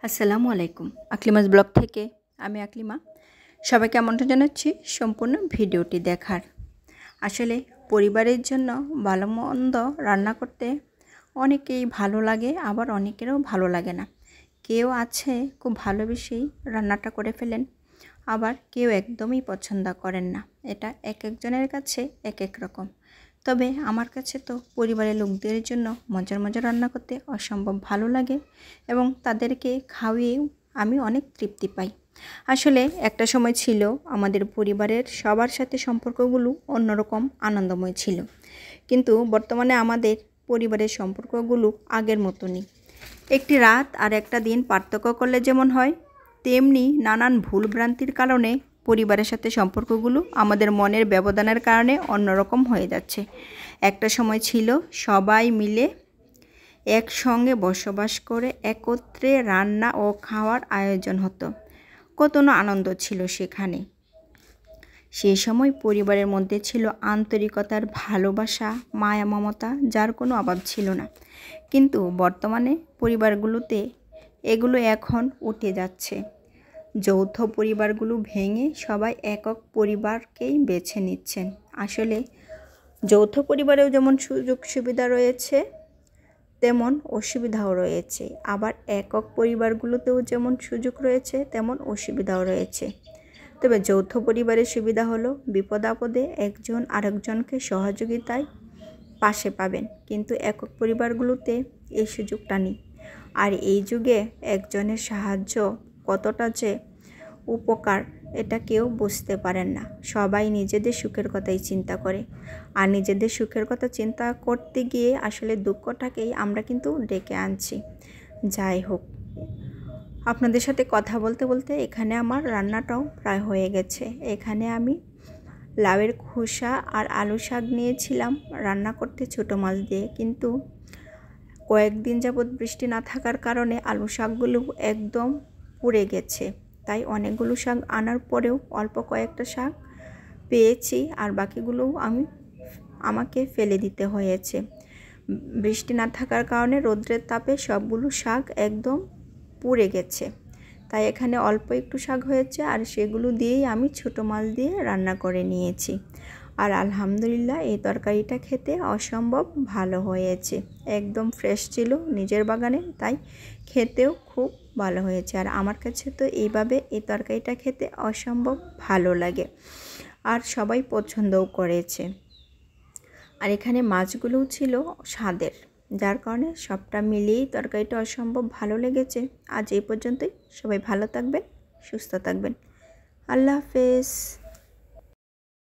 আসসালামু আলাইকুম। আকলিমাস ব্লগ থেকে আমি আকলিমা সবাইকে আমন্ত্রণ জানাচ্ছি সম্পূর্ণ ভিডিওটি দেখার। আসলে পরিবারের জন্য ভালো মন্দ রান্না করতে অনেকেই ভালো লাগে, আবার অনেকেরও ভালো লাগে না। কেউ আছে খুব ভালোবেসেই রান্নাটা করে ফেলেন, আবার কেউ একদমই পছন্দ করেন না। এটা এক একজনের কাছে এক এক রকম। তবে আমার কাছে তো পরিবারের লোকদের জন্য মজার মজার রান্না করতে অসম্ভব ভালো লাগে এবং তাদেরকে খাওয়িয়েও আমি অনেক তৃপ্তি পাই। আসলে একটা সময় ছিল আমাদের পরিবারের সবার সাথে সম্পর্কগুলো অন্যরকম আনন্দময় ছিল, কিন্তু বর্তমানে আমাদের পরিবারের সম্পর্কগুলো আগের মতো নেই। একটি রাত আর একটা দিন পার্থক্য করলে যেমন হয়, তেমনি নানান ভুলভ্রান্তির কারণে পরিবারের সাথে সম্পর্কগুলো আমাদের মনের ব্যবধানের কারণে অন্যরকম হয়ে যাচ্ছে। একটা সময় ছিল সবাই মিলে একসঙ্গে বসবাস করে একত্রে রান্না ও খাওয়ার আয়োজন হতো। কত না আনন্দ ছিল সেখানে। সেই সময় পরিবারের মধ্যে ছিল আন্তরিকতার ভালোবাসা, মায়া মমতা, যার কোনো অভাব ছিল না। কিন্তু বর্তমানে পরিবারগুলোতে এগুলো এখন উঠে যাচ্ছে। যৌথ পরিবারগুলো ভেঙে সবাই একক পরিবারকেই বেছে নিচ্ছেন। আসলে যৌথ পরিবারেও যেমন সুযোগ সুবিধা রয়েছে তেমন অসুবিধাও রয়েছে, আবার একক পরিবারগুলোতেও যেমন সুযোগ রয়েছে তেমন অসুবিধাও রয়েছে। তবে যৌথ পরিবারের সুবিধা হলো বিপদ আপদে একজন আরেকজনকে সহযোগিতায় পাশে পাবেন, কিন্তু একক পরিবারগুলোতে এই সুযোগটা নেই। আর এই যুগে একজনের সাহায্য কতটা যে উপকার এটা কেউ বুঝতে পারেন না। সবাই নিজেদের সুখের কথাই চিন্তা করে, আর নিজেদের সুখের কথা চিন্তা করতে গিয়ে আসলে দুঃখটাকেই আমরা কিন্তু ডেকে আনছি। যাই হোক, আপনাদের সাথে কথা বলতে বলতে এখানে আমার রান্নাটাও প্রায় হয়ে গেছে। এখানে আমি লাউয়ের খোসা আর আলু শাক নিয়েছিলাম রান্না করতে ছোটো মাছ দিয়ে, কিন্তু কয়েকদিন যাবৎ বৃষ্টি না থাকার কারণে আলু শাকগুলো একদম পুড়ে গেছে। তাই অনেকগুলো শাক আনার পরেও অল্প কয়েকটা শাক পেয়েছি, আর বাকিগুলো আমাকে ফেলে দিতে হয়েছে। বৃষ্টি না থাকার কারণে রৌদ্রের তাপে সবগুলো শাক একদম পুড়ে গেছে। তাই এখানে অল্প একটু শাক হয়েছে, আর সেগুলো দিয়েই আমি ছোটো মাছ দিয়ে রান্না করে নিয়েছি। আর আলহামদুলিল্লাহ এই তরকারিটা খেতে অসম্ভব ভালো হয়েছে। একদম ফ্রেশ ছিল নিজের বাগানে, তাই খেতেও খুব ভালো হয়েছে। আর আমার কাছে তো এইভাবে এই তরকারিটা খেতে অসম্ভব ভালো লাগে, আর সবাই পছন্দও করেছে। আর এখানে মাছগুলোও ছিল স্বাদের, যার কারণে সবটা মিলিয়েই তরকারিটা অসম্ভব ভালো লেগেছে। আজ এই পর্যন্তই। সবাই ভালো থাকবেন, সুস্থ থাকবেন। আল্লাহ হাফেজ।